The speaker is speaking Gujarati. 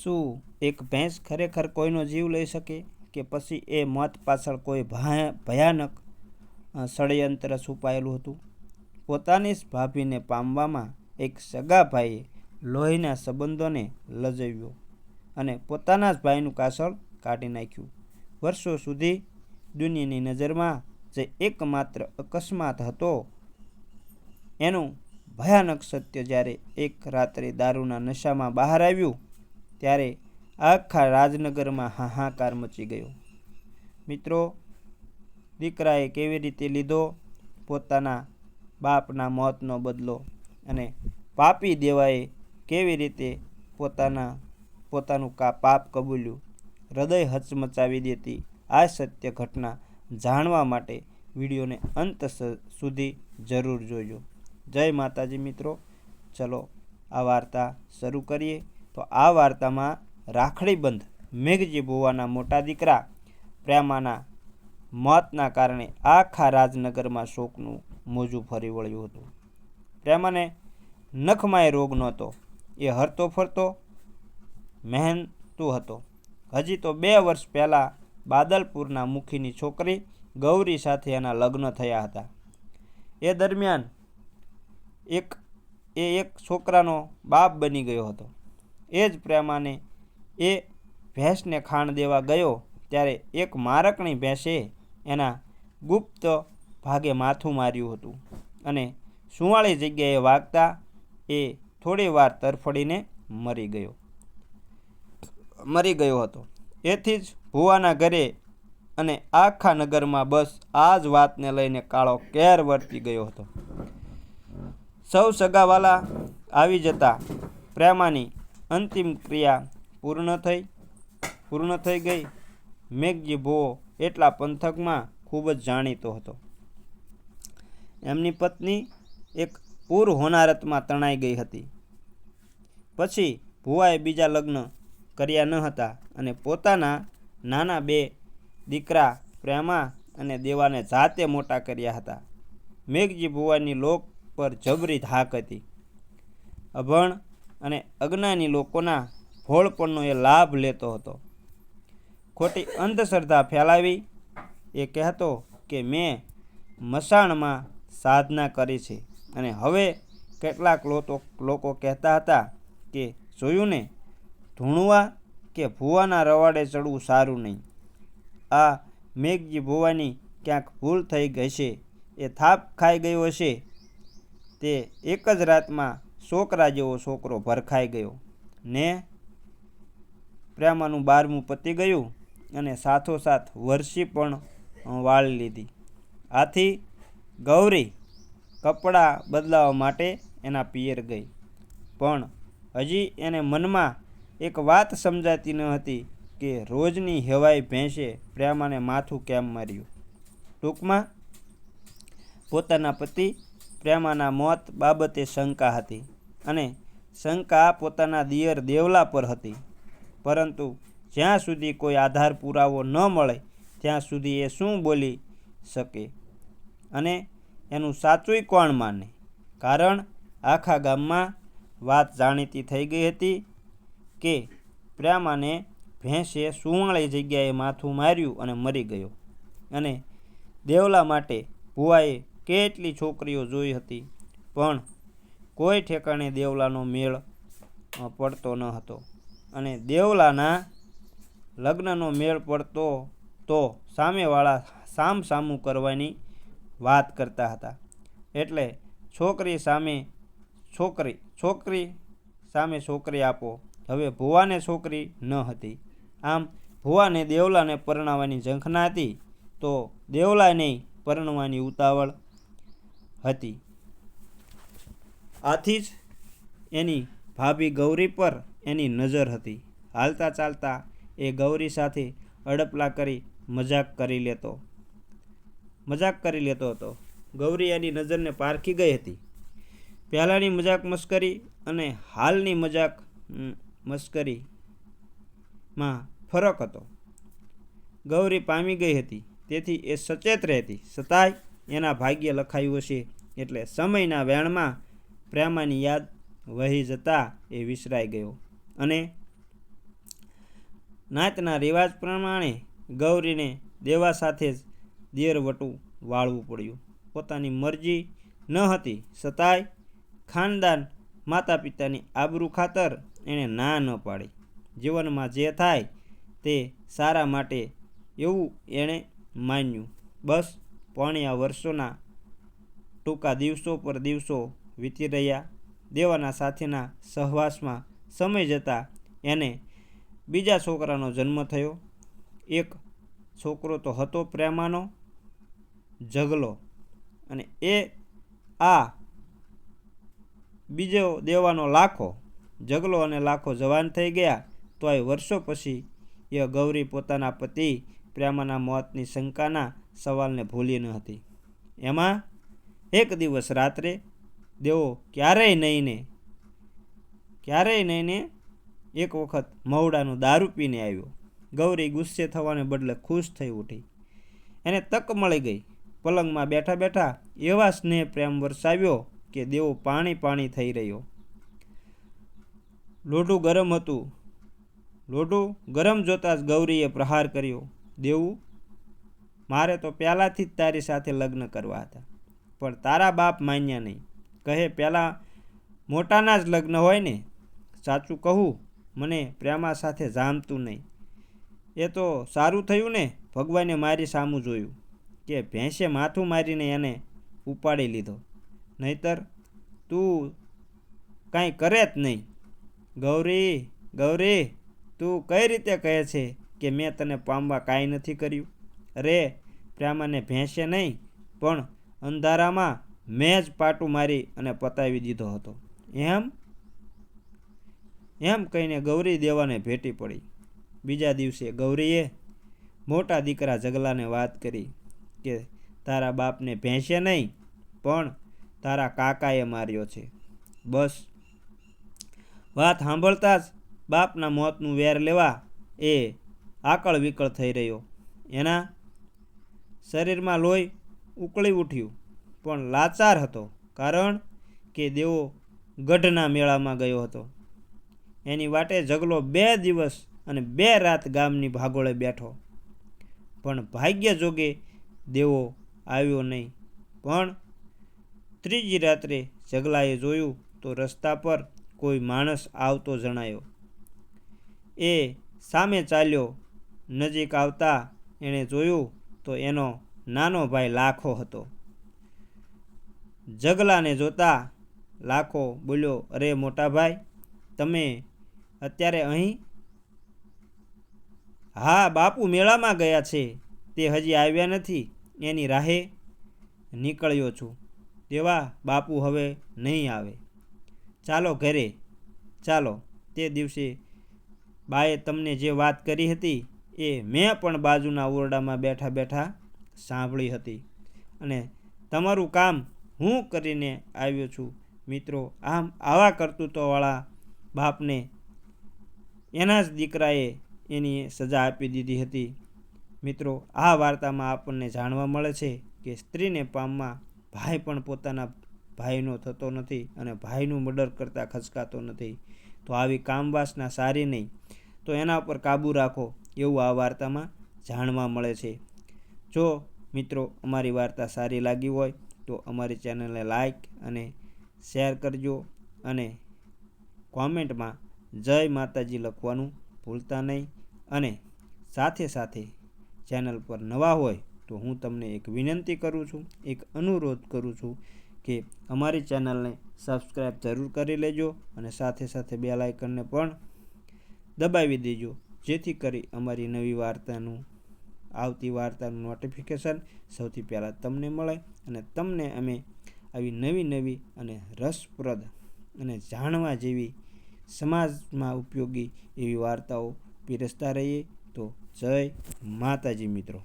શું એક ભેંસ ખરેખર કોઈનો જીવ લઈ શકે કે પછી એ મોત પાછળ કોઈ ભયાનક ષડયંત્ર છુપાયેલું હતું? પોતાની જ ભાભીને પામવામાં એક સગા ભાઈએ લોહીના સંબંધોને લજવ્યો અને પોતાના જ ભાઈનું કાસળ કાઢી નાખ્યું. વર્ષો સુધી દુનિયાની નજરમાં જે એકમાત્ર અકસ્માત હતો એનું ભયાનક સત્ય જ્યારે એક રાત્રે દારૂના નશામાં બહાર આવ્યું ત્યારે આખા રાજનગરમાં હાહાકાર મચી ગયો. મિત્રો, દીકરાએ કેવી રીતે લીધો પોતાના બાપના મોતનો બદલો અને પાપી દેવાએ કેવી રીતે પોતાનું પાપ કબૂલ્યું. હૃદય હચમચાવી દેતી આ સત્ય ઘટના જાણવા માટે વિડીયોને અંત સુધી જરૂર જોજો. જય માતાજી મિત્રો. ચલો આ વાર્તા શરૂ કરીએ. તો આ વાર્તામાં રાખડીબંધ મેઘજી ભુવાના મોટા દીકરા પ્રેમાના મોતના કારણે આખા રાજનગરમાં શોકનું મોજું ફરી વળ્યું હતું. પ્રેમાને નખમાય રોગ નહોતો. એ હરતો ફરતો મહેનતુ હતો. હજી તો 2 વર્ષ પહેલાં બાદલપુરના મુખીની છોકરી ગૌરી સાથે એના લગ્ન થયા હતા. એ દરમિયાન એક છોકરાનો બાપ બની ગયો હતો. એ જ પ્રેમાને એ ભેંસને ખાણ દેવા ગયો ત્યારે એક મારકણી ભેંસે એના ગુપ્ત ભાગે માથું માર્યું હતું અને સુંવાળી જગ્યાએ વાગતા એ થોડી વાર તરફડીને મરી ગયો હતો. એથી જ ભુવાના ઘરે અને આખા નગરમાં બસ આ જ વાતને લઈને કાળો કેર વર્તી ગયો હતો. સૌ સગાવાલા આવી જતા પ્રેમાની અંતિમ ક્રિયા પૂર્ણ થઈ ગઈ. મેઘજી ભુવો એટલા પંથકમાં ખૂબ જ જાણીતો હતો. એમની પત્ની એક પૂર હોનારતમાં તણાઈ ગઈ હતી. પછી ભુવાએ બીજા લગ્ન કર્યા ન હતા અને પોતાના નાના 2 દીકરા પ્રેમા અને દેવાને જાતે મોટા કર્યા હતા. મેઘજી ભુવાની લોક પર જબરી ધાક હતી. અભણ અને અજ્ઞાની લોકોના ભોળપણનો એ લાભ લેતો હતો. ખોટી અંધશ્રદ્ધા ફેલાવી એ કહેતો કે મેં મસાણમાં સાધના કરી છે અને હવે કેટલાક લોકો કહેતા હતા કે જોયું ને, ધૂણવા કે ભુવાના રવાડે ચડવું સારું નહીં. આ મેઘજી ભુવાની ક્યાંક ભૂલ થઈ ગઈ છે. એ થાપ ખાઈ ગયો હશે. તે એક જ રાતમાં છોકરા જેવો છોકરો ભરખાઈ ગયો ને પ્રેમાનું 12મું પતી ગયું અને સાથોસાથ વર્ષી પણ વાળી લીધી. આથી ગૌરી કપડાં બદલાવવા માટે એના પિયર ગઈ. પણ હજી એને મનમાં એક વાત સમજાતી ન હતી કે રોજની હેવાઈ ભેંસે પ્રેમાને માથું કેમ માર્યું. ટૂંકમાં પોતાના પતિ પ્રેમાના મોત બાબતે શંકા હતી અને શંકા પોતાના દિયર દેવલા પર હતી. પરંતુ જ્યાં સુધી કોઈ આધાર પુરાવો ન મળે ત્યાં સુધી એ શું બોલી શકે અને એનું સાચુંય કોણ માને? કારણ આખા ગામમાં વાત જાણીતી થઈ ગઈ હતી કે પ્રેમાને ભેંસે સુંવાળી જગ્યાએ માથું માર્યું અને મરી ગયો. અને દેવલા માટે ભુવાએ કેટલી છોકરીઓ જોઈ હતી પણ કોઈ ઠેકાણે દેવલાનો મેળ પડતો ન હતો. અને દેવલાના લગ્નનો મેળ પડતો તો સામેવાળા સામસામું કરવાની વાત કરતા હતા. એટલે છોકરી સામે છોકરી આપો. હવે ભુવાને છોકરી ન હતી. આમ ભુવાને દેવલાને પરણાવવાની ઝંખના હતી તો દેવલાને પરણવાની ઉતાવળ હતી. આથી જ એની ભાભી ગૌરી પર એની નજર હતી. હાલતા ચાલતા એ ગૌરી સાથે અડપલા કરી મજાક કરી લેતો હતો. ગૌરી એની નજરને પારખી ગઈ હતી. પહેલાંની મજાક મસ્કરી અને હાલની મજાક મસ્કરીમાં ફરક હતો. ગૌરી પામી ગઈ હતી તેથી એ સચેત રહેતી. છતાંય એના ભાગ્ય લખાયું હશે એટલે સમયના વેણમાં પ્રેમાની યાદ વહી જતા એ વિસરાઈ ગયો અને નાતના રિવાજ પ્રમાણે ગૌરીને દેવા સાથે જ દેરવટું વાળવું પડ્યું. પોતાની મરજી ન હતી છતાંય ખાનદાન માતા પિતાની આબરૂ ખાતર એણે ના ન પાડી. જીવનમાં જે થાય તે સારા માટે એવું એણે માન્યું. બસ પોણિયા વર્ષોના ટૂંકા દિવસો પર દિવસો વીતી રહ્યા. દેવાના સાથેના સહવાસમાં સમય જતાં એને બીજા છોકરાનો જન્મ થયો. એક છોકરો તો હતો પ્રેમાનો જગલો, અને આ બીજો દેવાનો લાખો. જગલો અને લાખો જવાન થઈ ગયા તોય વર્ષો પછી એ ગૌરી પોતાના પતિ પ્રેમાના મોતની શંકાના સવાલને ભૂલી ન હતી. એમાં એક દિવસ રાત્રે દેવો ક્યારેય નહીંને એક વખત મવડાનું દારૂ પીને આવ્યો. ગૌરી ગુસ્સે થવાને બદલે ખુશ થઈ ઉઠી. એને તક મળી ગઈ. પલંગમાં બેઠા બેઠા એવા સ્નેહ પ્રેમ વરસાવ્યો કે દેવો પાણી થઈ રહ્યો. લોઢું ગરમ હતું. લોઢું ગરમ જોતાં જ ગૌરીએ પ્રહાર કર્યો. દેવું, મારે તો પહેલાંથી જ તારી સાથે લગ્ન કરવા હતા, પણ તારા બાપ માન્યા નહીં. કહે પહેલાં મોટાના જ લગ્ન હોય ને. સાચું કહું, મને પ્રેમા સાથે જામતું નહીં. એ તો સારું થયું ને ભગવાને મારી સામું જોયું કે ભેંસે માથું મારીને એને ઉપાડી લીધો, નહીતર તું કાંઈ કરે જ નહીં. ગૌરી, તું કઈ રીતે કહે છે કે મેં તને પામવા કાંઈ નથી કર્યું? અરે પ્રેમાને ભેંસે નહીં પણ અંધારામાં મેં જ પાટું મારી અને પતાવી દીધો હતો. એમ કહીને ગૌરી દેવાને ભેટી પડી. બીજા દિવસે ગૌરીએ મોટા દીકરા જગલાને વાત કરી કે તારા બાપને ભેંસે નહીં પણ તારા કાકાએ માર્યો છે. બસ વાત સાંભળતા જ બાપના મોતનું વેર લેવા એ આકળ વિકળ થઈ રહ્યો. એના શરીરમાં લોહી ઉકળી ઉઠ્યું, પણ લાચાર હતો, કારણ કે દેવો ગઢના મેળામાં ગયો હતો. એની વાટે જગલો 2 દિવસ અને 2 રાત ગામની ભાગોળે બેઠો, પણ ભાગ્ય જોગે દેવો આવ્યો નહીં. પણ ત્રીજી રાત્રે જગલાએ જોયું તો રસ્તા પર કોઈ માણસ આવતો જણાયો. એ સામે ચાલ્યો. નજીક આવતા એણે જોયું તો એનો નાનો ભાઈ લાખો હતો. જગલાને જોતા લાખો બોલ્યો, અરે મોટા ભાઈ, તમે અત્યારે અહીં? હા, બાપુ મેળામાં ગયા છે, તે હજી આવ્યા નથી, એની રાહે નીકળ્યો છું. દેવા, બાપુ હવે નહીં આવે, ચાલો ઘરે ચાલો. તે દિવસે બાએ તમને જે વાત કરી હતી એ મેં પણ બાજુના ઓરડામાં બેઠા બેઠા સાંભળી હતી, અને તમારું કામ હું કરીને આવ્યો છું. મિત્રો, આવા કરતૂતોવાળા બાપને એના જ દીકરાએ એની સજા આપી દીધી હતી. મિત્રો, આ વાર્તામાં આપણને જાણવા મળે છે કે સ્ત્રીને પામવા ભાઈ પણ પોતાના ભાઈનો થતો નથી અને ભાઈનું મર્ડર કરતાં ખચકાતો નથી. તો આવી કામવાસના સારી નહીં, તો એના ઉપર કાબૂ રાખો, એવું આ વાર્તામાં જાણવા મળે છે. જો મિત્રો અમારી વાર્તા સારી લાગી હોય તો અમારી ચેનલને લાઈક અને શેર કરજો, અને કોમેન્ટમાં જય માતાજી લખવાનું ભૂલતા નહીં. અને સાથે સાથે ચેનલ પર નવા હોય તો હું તમને એક વિનંતી કરું છું, એક અનુરોધ કરું છું કે અમારી ચેનલને સબસ્ક્રાઈબ જરૂર કરી લેજો, અને સાથે સાથે બેલ આઇકનને પણ દબાવી દેજો, જેથી કરી અમારી નવી આવતી વાર્તાનું નોટિફિકેશન સૌથી પહેલાં તમને મળે, અને તમને અમે આવી નવી અને રસપ્રદ અને જાણવા જેવી સમાજમાં ઉપયોગી એવી વાર્તાઓ પીરસતા રહીએ. તો જય માતાજી મિત્રો.